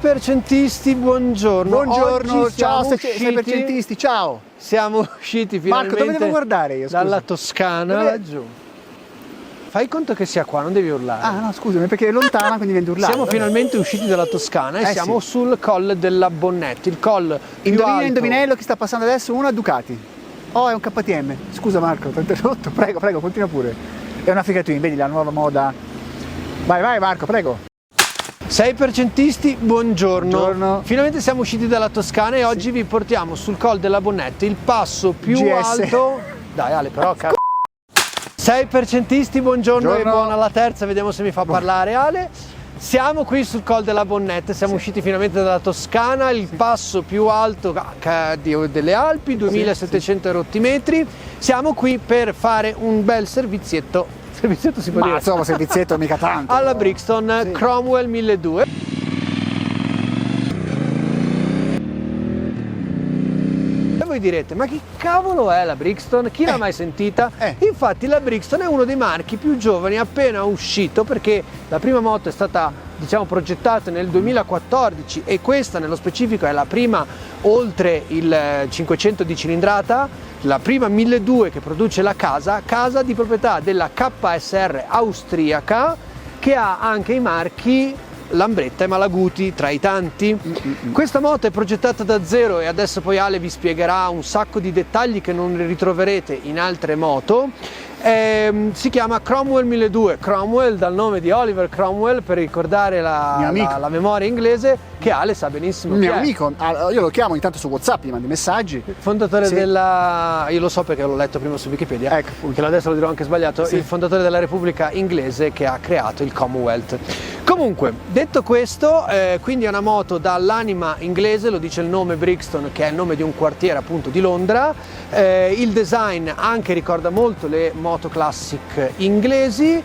Percentisti, buongiorno. Buongiorno, ciao usciti, percentisti, ciao. Siamo usciti finalmente. Marco, dove devo guardare io? Scusa. Dalla Toscana laggiù. Fai conto che sia qua, non devi urlare. Ah no, scusami, perché è lontana, quindi viene urlare. Siamo finalmente usciti dalla Toscana e siamo sul Colle della Bonnetta, il colle più alto. Indovinello, chi sta passando adesso? Una Ducati. Oh, è un KTM. Scusa Marco, ti ho interrotto. Prego, prego, continua pure. È una Africa Twin, vedi la nuova moda. Vai, vai Marco, prego. 6 percentisti, buongiorno. Buongiorno. Finalmente siamo usciti dalla Toscana e oggi vi portiamo sul Colle della Bonnetta, il passo più alto. Dai Ale, però cazzo. 6 percentisti, buongiorno e buona la terza, vediamo se mi fa parlare Ale. Siamo qui sul Colle della Bonnetta, siamo usciti finalmente dalla Toscana, il passo più alto delle Alpi, 2700 rotti metri. Siamo qui per fare un bel servizietto si può dire? Insomma, servizietto mica tanto. Alla Brixton Cromwell 1200. E voi direte, ma chi cavolo è la Brixton? Chi l'ha mai sentita? Infatti la Brixton è uno dei marchi più giovani appena uscito, perché la prima moto è stata, diciamo, progettata nel 2014 e questa nello specifico è la prima oltre il 500 di cilindrata, la prima 1200 che produce la casa di proprietà della KSR austriaca, che ha anche i marchi Lambretta e Malaguti tra i tanti. Questa moto è progettata da zero e adesso poi Ale vi spiegherà un sacco di dettagli che non ritroverete in altre moto. Si chiama Cromwell 1200, Cromwell dal nome di Oliver Cromwell, per ricordare la memoria inglese, che Ale sa benissimo. Mio amico, io lo chiamo intanto su WhatsApp, gli mando i messaggi. Fondatore della, io lo so perché l'ho letto prima su Wikipedia, che adesso lo dirò anche sbagliato, il fondatore della Repubblica Inglese che ha creato il Commonwealth. Comunque, detto questo, quindi è una moto dall'anima inglese, lo dice il nome Brixton, che è il nome di un quartiere appunto di Londra. Il design anche ricorda molto le moto classic inglesi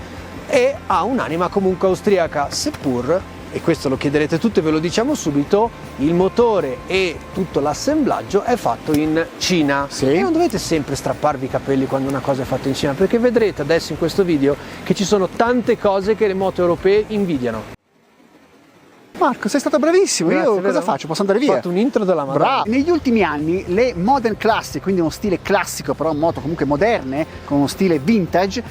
e ha un'anima comunque austriaca, seppur, e questo lo chiederete tutti e ve lo diciamo subito, il motore e tutto l'assemblaggio è fatto in Cina. E non dovete sempre strapparvi i capelli quando una cosa è fatta in Cina, perché vedrete adesso in questo video che ci sono tante cose che le moto europee invidiano. Marco, sei stato bravissimo. Grazie, io cosa faccio? Posso andare via? Ho fatto un intro della Madonna. Bravo. Negli ultimi anni le modern classic, quindi uno stile classico, però moto comunque moderne, con uno stile vintage,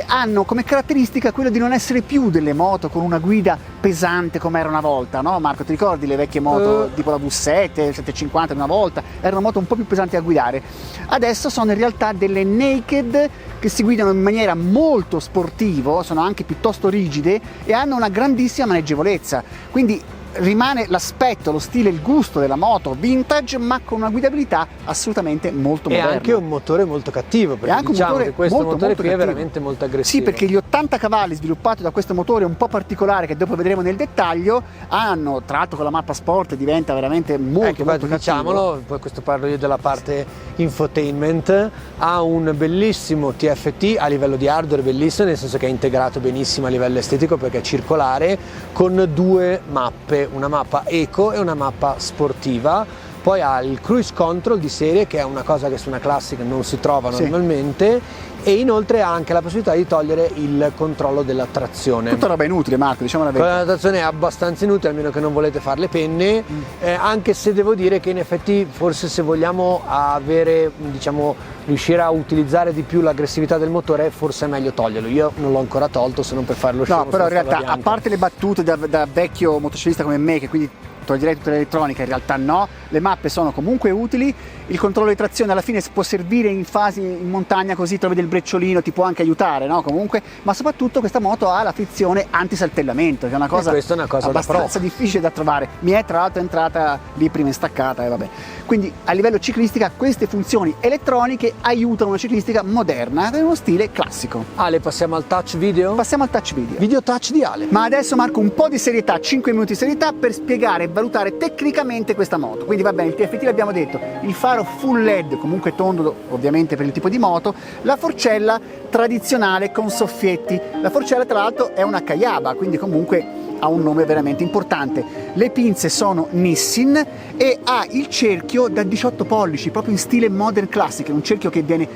hanno come caratteristica quello di non essere più delle moto con una guida pesante come era una volta, no Marco? Ti ricordi le vecchie moto tipo la V7, 750 di una volta? Erano moto un po' più pesanti a guidare. Adesso sono in realtà delle naked che si guidano in maniera molto sportiva, sono anche piuttosto rigide e hanno una grandissima maneggevolezza. Quindi rimane l'aspetto, lo stile, il gusto della moto vintage, ma con una guidabilità assolutamente molto moderna. E anche un motore molto cattivo, perché anche diciamo un che questo motore qui cattivo. è veramente molto aggressivo. Sì, perché gli 80 cavalli sviluppati da questo motore un po' particolare, che dopo vedremo nel dettaglio, hanno, tra l'altro con la mappa sport diventa veramente molto cattivo. Diciamolo, poi questo parlo io della parte infotainment, ha un bellissimo TFT a livello di hardware, bellissimo, nel senso che è integrato benissimo a livello estetico perché è circolare, con due mappe, una mappa eco e una mappa sportiva. Poi ha il cruise control di serie, che è una cosa che su una classic non si trova normalmente, e inoltre ha anche la possibilità di togliere il controllo della trazione. Tutta roba inutile, Marco, diciamo la verità. La trazione è abbastanza inutile, a meno che non volete fare le penne, anche se devo dire che in effetti forse se vogliamo avere, diciamo, riuscire a utilizzare di più l'aggressività del motore, forse è meglio toglierlo. Io non l'ho ancora tolto, se non per fare lo show. No, però in realtà, a parte le battute da vecchio motociclista come me, che quindi toglierei tutta l'elettronica, in realtà no, le mappe sono comunque utili, il controllo di trazione alla fine può servire in fasi in montagna, così trovi del brecciolino, ti può anche aiutare, no? Comunque, ma soprattutto questa moto ha la frizione antisaltellamento, che è una cosa, abbastanza difficile da trovare. Mi è tra l'altro entrata lì prima in staccata e vabbè. Quindi a livello ciclistica queste funzioni elettroniche aiutano una ciclistica moderna, in uno stile classico. Ale, passiamo al touch video? Passiamo al touch video. Video touch di Ale. Ma adesso Marco, un po' di serietà, 5 minuti di serietà per spiegare e valutare tecnicamente questa moto. Quindi va bene, il TFT l'abbiamo detto, il faro full LED, comunque tondo ovviamente per il tipo di moto, la forcella tradizionale con soffietti. La forcella tra l'altro è una Kayaba, quindi comunque ha un nome veramente importante. Le pinze sono Nissin e ha il cerchio da 18 pollici, proprio in stile modern classic, un cerchio che viene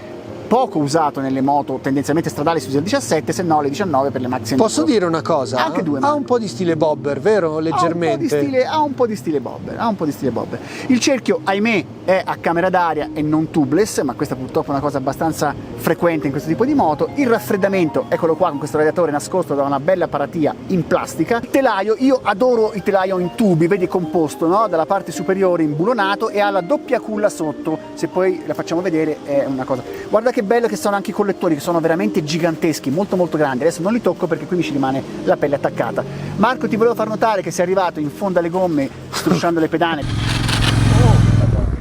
poco usato nelle moto tendenzialmente stradali su 17, se no le 19 per le maxi enduro. Posso dire una cosa? Anche due Ha un po' di stile bobber, vero? Leggermente. Ha un po' di stile bobber, Il cerchio, ahimè, è a camera d'aria e non tubeless, ma questa purtroppo è una cosa abbastanza frequente in questo tipo di moto. Il raffreddamento, eccolo qua con questo radiatore nascosto da una bella paratia in plastica. Il telaio, io adoro il telaio in tubi, vedi composto, no? Dalla parte superiore imbulonato e ha la doppia culla sotto, se poi la facciamo vedere è una cosa. Guarda che bello che sono anche i collettori, che sono veramente giganteschi, molto molto grandi. Adesso non li tocco perché qui mi ci rimane la pelle attaccata. Marco, ti volevo far notare che sei arrivato in fondo alle gomme strusciando le pedane,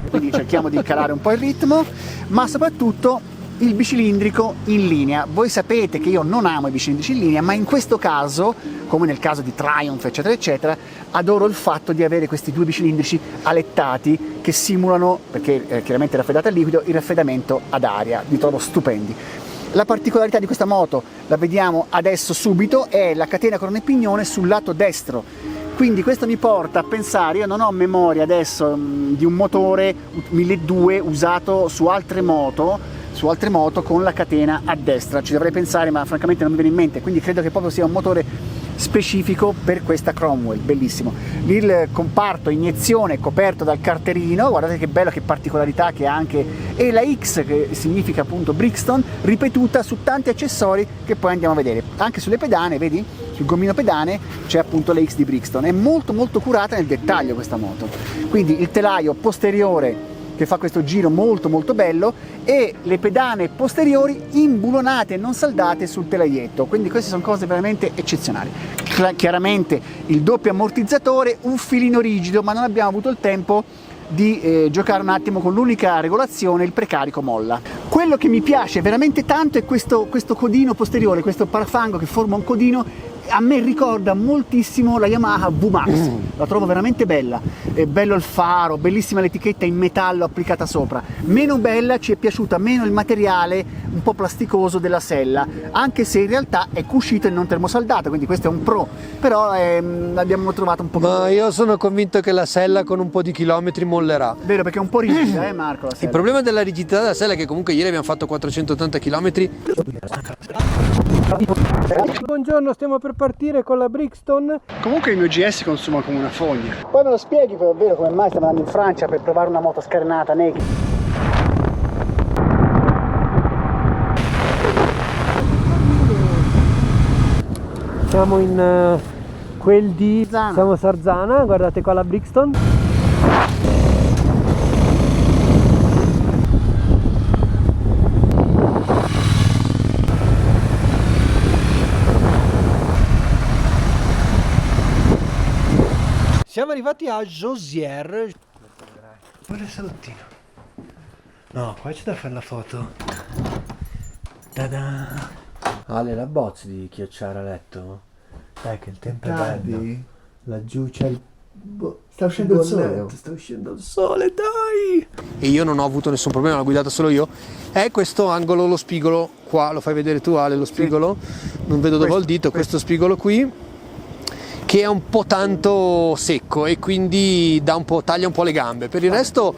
quindi cerchiamo di calare un po' il ritmo, ma soprattutto il bicilindrico in linea. Voi sapete che io non amo i bicilindrici in linea, ma in questo caso, come nel caso di Triumph eccetera eccetera, adoro il fatto di avere questi due bicilindrici alettati che simulano, perché chiaramente raffreddato a liquido, il raffreddamento ad aria. Li trovo stupendi. La particolarità di questa moto, la vediamo adesso subito, è la catena corona e pignone sul lato destro. Quindi questo mi porta a pensare, io non ho memoria adesso di un motore 1200 usato su altre moto con la catena a destra. Ci dovrei pensare, ma francamente non mi viene in mente, quindi credo che proprio sia un motore specifico per questa Cromwell. Bellissimo. Il comparto iniezione coperto dal carterino, guardate che bello, che particolarità che ha anche, e la X, che significa appunto Brixton, ripetuta su tanti accessori che poi andiamo a vedere. Anche sulle pedane, vedi? Sul gommino pedane c'è appunto la X di Brixton. È molto molto curata nel dettaglio questa moto. Quindi il telaio posteriore che fa questo giro molto molto bello e le pedane posteriori imbulonate e non saldate sul telaietto, quindi queste sono cose veramente eccezionali. Chiaramente il doppio ammortizzatore, un filino rigido, ma non abbiamo avuto il tempo di giocare un attimo con l'unica regolazione, il precarico molla. Quello che mi piace veramente tanto è questo codino posteriore, questo parafango che forma un codino. A me ricorda moltissimo la Yamaha VMAX, la trovo veramente bella, è bello il faro, bellissima l'etichetta in metallo applicata sopra. Meno bella, ci è piaciuta meno il materiale un po' plasticoso della sella, anche se in realtà è cuscito e non termosaldato, quindi questo è un pro, però l'abbiamo trovato un po'. Ma io sono convinto che la sella con un po' di chilometri mollerà. Vero, perché è un po' rigida, Marco, la sella. Il problema della rigidità della sella è che comunque ieri abbiamo fatto 480 km. Buongiorno, stiamo per partire con la Brixton. Comunque il mio GS consuma come una fogna. Poi me lo spieghi davvero come mai stiamo andando in Francia per provare una moto scarenata naked? Siamo in quel di siamo Sarzana, guardate qua la Brixton. Siamo arrivati a Josières. Guarda il salottino. No, qua c'è da fare la foto. Ta-da! Ale, la bozzi di Chiacciara a letto? Dai che il tempo è bello. Laggiù c'è il... Sta uscendo il sole. Sta uscendo il sole, dai! E io non ho avuto nessun problema, l'ho guidato solo io. È questo angolo, lo spigolo qua, lo fai vedere tu Ale, lo spigolo? Sì. Non vedo dove ho il dito, questo spigolo qui, che è un po' tanto secco e quindi taglia un po' le gambe. Per il resto,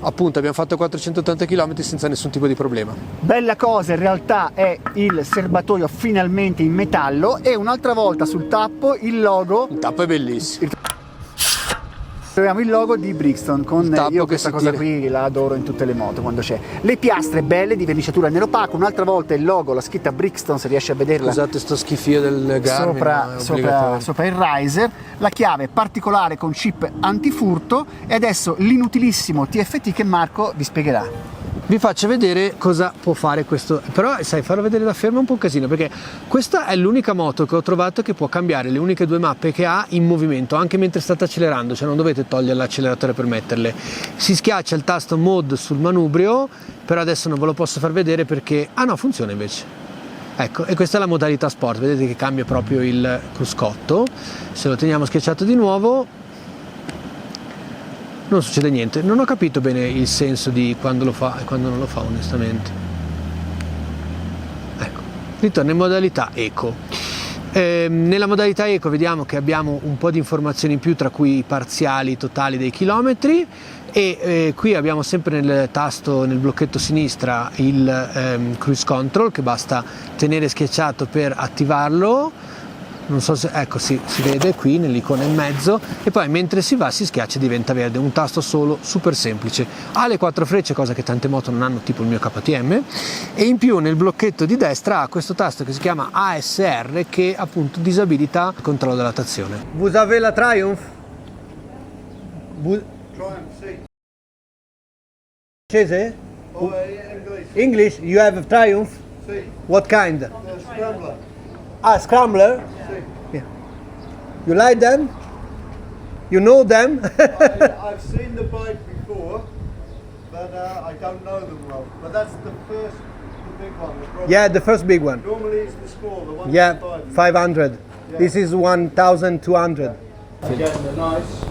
appunto, abbiamo fatto 480 km senza nessun tipo di problema. Bella cosa in realtà è il serbatoio finalmente in metallo e un'altra volta sul tappo il logo. Il tappo è bellissimo. Troviamo il logo di Brixton con io questa cosa qui la adoro in tutte le moto quando c'è. Le piastre belle di verniciatura nero opaco, un'altra volta il logo, la scritta Brixton, se riesce a vederla. Scusate sto schifio del Garmin sopra il riser, la chiave particolare con chip antifurto e adesso l'inutilissimo TFT che Marco vi spiegherà. Vi faccio vedere cosa può fare questo, però sai, farlo vedere da fermo è un po' un casino, perché questa è l'unica moto che ho trovato che può cambiare le uniche due mappe che ha in movimento anche mentre state accelerando, cioè non dovete togliere l'acceleratore per metterle. Si schiaccia il tasto mode sul manubrio, però adesso non ve lo posso far vedere perché no, funziona invece. Ecco, e questa è la modalità sport, vedete che cambia proprio il cruscotto. Se lo teniamo schiacciato di nuovo non succede niente. Non ho capito bene il senso di quando lo fa e quando non lo fa, onestamente. Ecco, ritorna in modalità eco. Nella modalità eco vediamo che abbiamo un po' di informazioni in più, tra cui i parziali totali dei chilometri, e qui abbiamo sempre nel tasto, nel blocchetto sinistra, il cruise control, che basta tenere schiacciato per attivarlo. Non so se, ecco, si vede qui nell'icona in mezzo, e poi mentre si va si schiaccia e diventa verde. Un tasto solo, super semplice. Ha le 4 frecce, cosa che tante moto non hanno, tipo il mio KTM, e in più nel blocchetto di destra ha questo tasto che si chiama ASR, che appunto disabilita il controllo della trazione. Vous avez la Triumph? Francese? English? You have a Triumph? What kind? Scrambler. Ah, Scrambler? Yeah. You like them? You know them? I've seen the bike before, but I don't know them well. But that's the big one. Yeah, the first big one. Normally it's the small, the one. Yeah, 500. Yeah. This is 1,200. Again, the nice.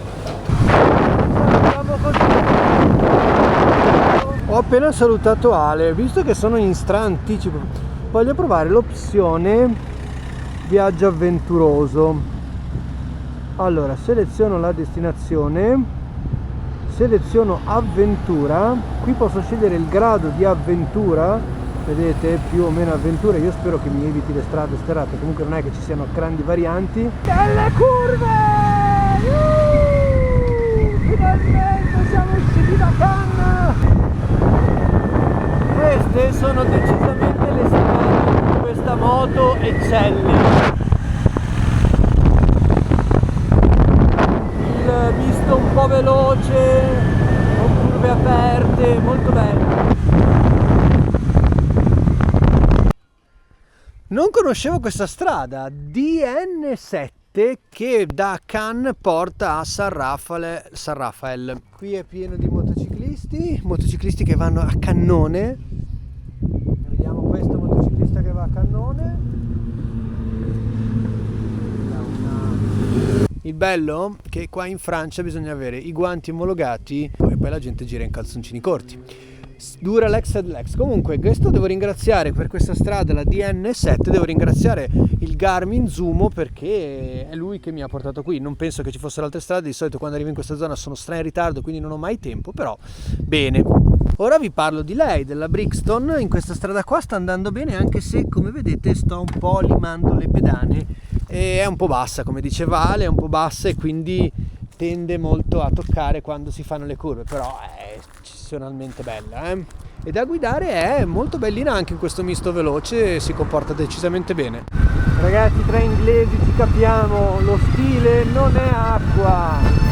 Ho appena salutato Ale, visto che sono in stra-anticipo, voglio provare l'opzione viaggio avventuroso. Allora, seleziono la destinazione, seleziono avventura, qui posso scegliere il grado di avventura, vedete, più o meno avventura. Io spero che mi eviti le strade sterrate, comunque non è che ci siano grandi varianti. Delle curve! Finalmente siamo usciti da Cannes! Queste sono decisamente le strade in cui questa moto eccelle. Il misto un po' veloce, con curve aperte, molto bello. Non conoscevo questa strada, DN7, che da Cannes porta a San Rafael. Qui è pieno di motociclisti che vanno a cannone. Vediamo questo motociclista che va a cannone. Il bello è che qua in Francia bisogna avere i guanti omologati e poi la gente gira in calzoncini corti. Duralex ed Lex. Comunque questo devo ringraziare, per questa strada, la DN7, devo ringraziare il Garmin Zumo, perché è lui che mi ha portato qui. Non penso che ci fossero altre strade, di solito quando arrivo in questa zona sono in ritardo, quindi non ho mai tempo, però bene. Ora vi parlo di lei, della Brixton. In questa strada qua sta andando bene, anche se come vedete sto un po' limando le pedane e è un po' bassa, come diceva Ale, è un po' bassa e quindi tende molto a toccare quando si fanno le curve, però è eccezionalmente bella, e da guidare è molto bellina anche in questo misto veloce, si comporta decisamente bene. Ragazzi, tra inglesi ci capiamo, lo stile non è acqua.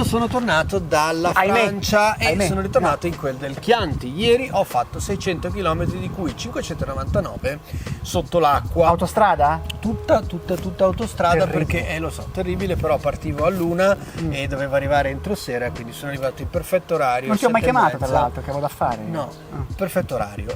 Sono tornato dalla Francia e sono ritornato in quel del Chianti. Ieri ho fatto 600 km, di cui 599 sotto l'acqua. Autostrada? Tutta autostrada, Terribile. perché lo so, terribile, però partivo all'una e dovevo arrivare entro sera, quindi sono arrivato in perfetto orario. Non ti ho mai 7:30. chiamato, tra l'altro, che avevo da fare. No, perfetto orario.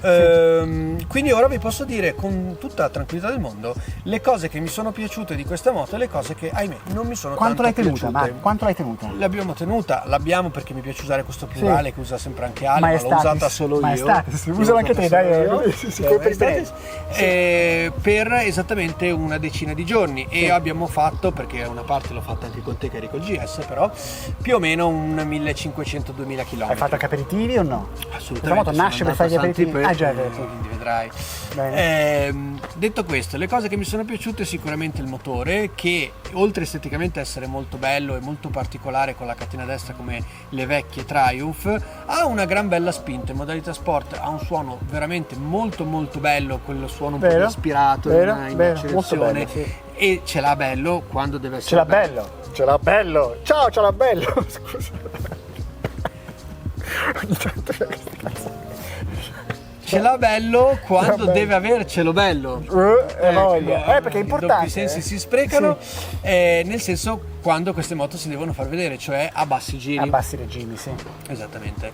Quindi ora vi posso dire con tutta la tranquillità del mondo le cose che mi sono piaciute di questa moto e le cose che, ahimè, non mi sono Quanto tanto l'hai tenuta, piaciute. Marco? Quanto l'hai tenuta? L'abbiamo perché mi piace usare questo plurale, che usa sempre anche Ale, ma l'ho Maestatis. usata solo Maestatis, io. usala anche te, dai, Maestatis. Per esattamente una decina di giorni e abbiamo fatto, perché una parte l'ho fatta anche con te che eri col GS, però più o meno un 1500-2000 km. Hai fatto anche aperitivi o no? Assolutamente. La moto nasce per fare gli Sono aperitivi? andato a Ah già, è Saint-Tropez, vero. quindi vedrai. Bene. Detto questo, le cose che mi sono piaciute sicuramente il motore, che oltre esteticamente a essere molto bello e molto particolare con la catena destra come le vecchie Triumph, ha una gran bella spinta. In modalità sport ha un suono veramente molto bello, quello suono un po' più aspirato in accelerazione, molto bello, sì. E ce l'ha bello quando deve essere Ce l'ha bello. Ciao, ce l'ha bello. Scusa. Ogni tanto questi cazzo. ce l'ha bello quando bello. deve avercelo bello. Perché è I importante. doppi sensi si sprecano, nel senso quando queste moto si devono far vedere, cioè a bassi giri. A bassi regimi, sì. Esattamente.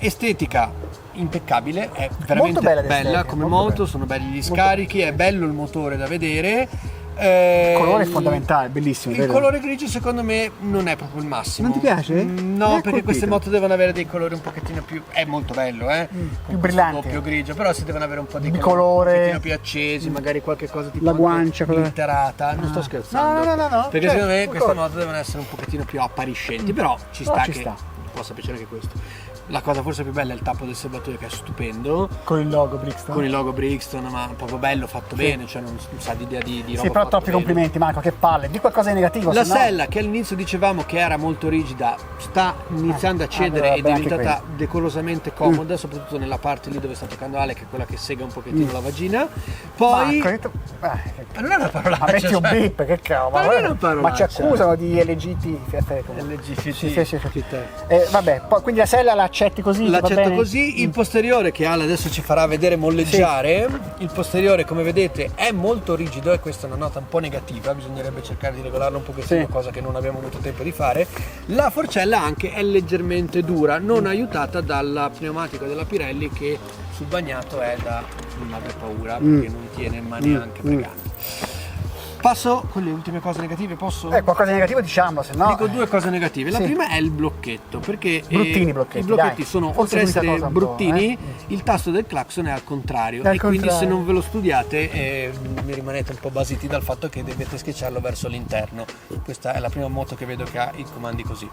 Estetica impeccabile, è veramente Molto bella bella l'estetica, come molto moto, bella. sono belli gli scarichi, è bello il motore da vedere. Il colore è fondamentale, bellissimo. Il vero? colore grigio secondo me non è proprio il massimo. Non ti piace? No, Mi ha perché colpito. queste moto devono avere dei colori un pochettino più. È molto bello, con più questo brillanti. doppio grigio, però si devono avere un po' di Bicolore. colori un pochettino più accesi, magari qualche cosa tipo La anche guancia, quella- glitterata. Non sto scherzando. No. Perché Cioè, secondo me un queste colore. moto devono essere un pochettino più appariscenti, però ci Però sta ci che sta. possa piacere anche questo. La cosa forse più bella è il tappo del serbatoio, che è stupendo, Con il logo Brixton. con il logo Brixton, ma proprio bello, fatto bene, cioè non sa di idea di roba. Sì, però fatta troppi bene. complimenti, Marco, che palle. Di qualcosa di negativo. La se no- sella, che all'inizio dicevamo che era molto rigida, sta iniziando a cedere allora, ed è beh, anche diventata decorosamente comoda, soprattutto nella parte lì dove sta toccando Ale, che è quella che sega un pochettino la vagina. Poi Marco, hai detto- ma non è una parolaccia, Ma metti un cioè. beep, che cavolo. Ma non è una Ma ci parolaccia. accusano di LGBT. LGBT. Sì. Vabbè, poi, quindi la sella la accetti così? ti va L'accetto bene? così, il posteriore che Ale adesso ci farà vedere molleggiare, il posteriore come vedete è molto rigido e questa è una nota un po' negativa, bisognerebbe cercare di regolarlo un pochettino, Sì. cosa che non abbiamo avuto tempo di fare. La forcella anche è leggermente dura, non aiutata dal pneumatico della Pirelli che sul bagnato è da non aver paura perché non tiene ma neanche pregando. Passo con le ultime cose negative, posso? Qualcosa di negativo diciamo, se no... Dico due cose negative. La Sì. prima è il blocchetto, perché Bruttini i blocchetti, i blocchetti dai. sono, Forse oltre ad l'unica essere cosa un po', bruttini, il tasto del clacson è al contrario. È al e quindi se contrario. non ve lo studiate mi rimanete un po' basiti dal fatto che dovete schiacciarlo verso l'interno. Questa è la prima moto che vedo che ha i comandi così.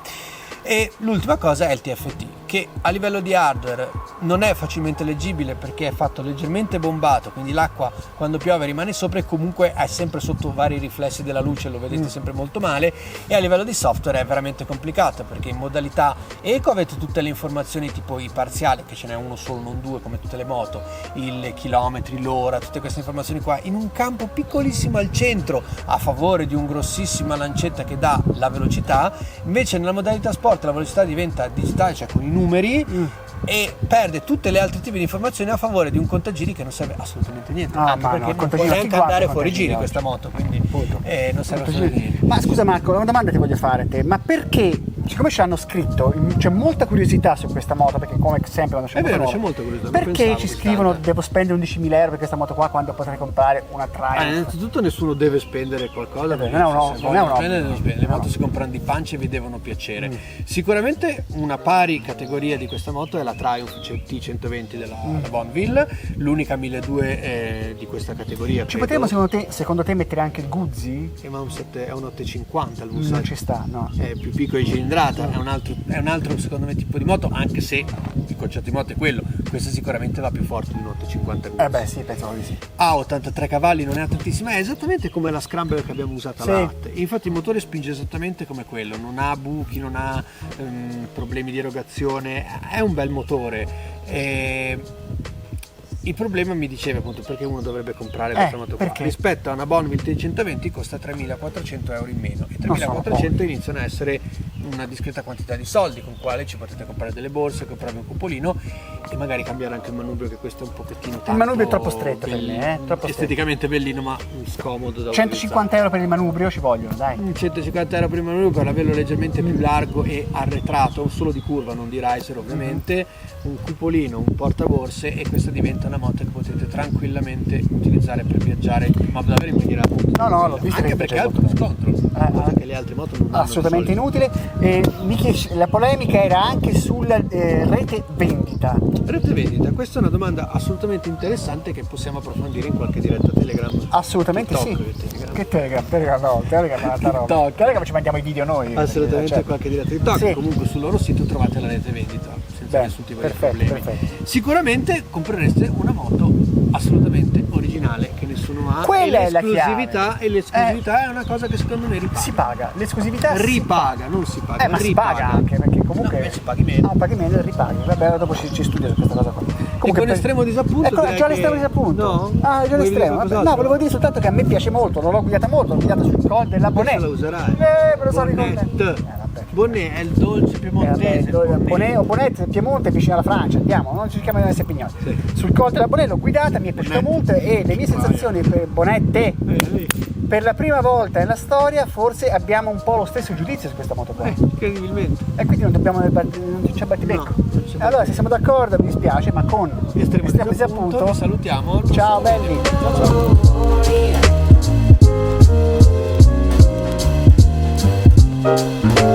E l'ultima cosa è il TFT, che a livello di hardware non è facilmente leggibile perché è fatto leggermente bombato, quindi l'acqua quando piove rimane sopra e comunque è sempre sotto vari riflessi della luce, lo vedete sempre molto male. E a livello di software è veramente complicato perché in modalità eco avete tutte le informazioni tipo i parziali, che ce n'è uno solo non due come tutte le moto, i chilometri, l'ora, tutte queste informazioni qua in un campo piccolissimo al centro a favore di un grossissima lancetta che dà la velocità. Invece nella modalità sport la velocità diventa digitale, cioè con i numeri, e perde tutte le altre tipi di informazioni a favore di un contagiri che non serve assolutamente niente, No, anche ma perché no, non può contagiri, neanche chi guarda andare fuori contagiri giri oggi? questa moto, quindi non serve assolutamente niente. Ma scusa Marco, una domanda ti voglio fare a te, ma perché, siccome ci hanno scritto, c'è molta curiosità su questa moto, perché come sempre quando c'è È una vero, moto c'è nuova, molta curiosità, non perché pensavo ci quest'anno. scrivono devo spendere 11.000 euro per questa moto qua quando potrei comprare una Triumph? Innanzitutto nessuno deve spendere qualcosa, perché non è un- se non è un vogliono spendere, obbligo. devono spendere. Le moto si comprano di pancia e vi devono piacere. Sicuramente una pari categoria di questa moto è la Triumph T120 della Bonneville, l'unica 1200 di questa categoria. Ci credo. potremmo secondo te mettere anche il Guzzi? Ma è un 850 il Non Musashi. ci sta, no. È più piccolo di cilindrata, è un altro secondo me tipo di moto, anche se il concetto di moto è quello. Questa sicuramente va più forte di un 850 Guzzi. Beh sì, pensavo di sì. Ha 83 cavalli, non è tantissima, è esattamente come la Scrambler che abbiamo usato Sì. a latte. Infatti il motore spinge esattamente come quello, non ha buchi, non ha problemi di erogazione, è un bel motore. Il problema mi diceva appunto perché uno dovrebbe comprare questa moto qua. perché? Rispetto a una Bonneville T120 costa 3.400 euro in meno e Non sono 3.400 iniziano a essere una discreta quantità di soldi con quale ci potete comprare delle borse, comprare un cupolino e magari cambiare anche il manubrio, che questo è un pochettino tanto, Il manubrio è troppo stretto per me, troppo stretto. esteticamente bellino ma scomodo da 150 euro per il manubrio ci vogliono, dai. utilizzare. 150 euro per il manubrio per averlo leggermente più largo e arretrato, solo di curva, non di riser ovviamente, un cupolino, un portaborse, e questa diventa una moto che potete tranquillamente utilizzare per viaggiare, ma davvero in maniera molto No, l'ho vista anche che perché piace è molto cruise control, cosa che le altre moto non hanno. Assolutamente di solito. inutile. La polemica era anche sulla rete vendita. Rete vendita, questa è una domanda assolutamente interessante che possiamo approfondire in qualche diretta Telegram. Assolutamente TikTok, sì. Telegram. Che Telegram no, Telegram è un'altra roba. TikTok. Telegram ci mandiamo i video noi. Assolutamente, Cioè, qualche diretta TikTok. Sì. Comunque sul loro sito trovate la rete vendita senza Beh, nessun tipo perfetto, di problemi. perfetto. Sicuramente comprereste una moto assolutamente originale che nessuno ha. Quella e è la l'esclusività, chiave. e l'esclusività è una cosa che secondo me ripaga. si paga, l'esclusività Ripaga, non si paga. ma si ripaga. paga anche perché comunque No, invece paghi meno. paghi meno e ripaghi. Vabbè, allora dopo ci studio su questa cosa qua. E con estremo disappunto. Ecco, direi già che- l'estremo disappunto. No? Ah, già Volevi dire l'estremo. Vabbè, qualcos'altro? no, volevo dire soltanto che a me piace molto, non l'ho guidata molto, l'ho guidata sul col della Bonnet. la userai. Me lo so Bonnet. ricordare. Vabbè, Bonnet è il dolce piemontese. Bonnet o Bonnet, Piemonte è vicino alla Francia, andiamo, non cerchiamo di essere pignoli. Sì. Sul Col della Bonnet l'ho guidata, mi è piaciuta molto e le mie sensazioni per Bonnet per la prima volta nella storia forse abbiamo un po' lo stesso giudizio su questa moto qua. Incredibilmente. E quindi non c'è battibecco. No, non c'è Allora se siamo d'accordo mi dispiace, ma con Estremo disappunto vi salutiamo. ciao belli. Ciao.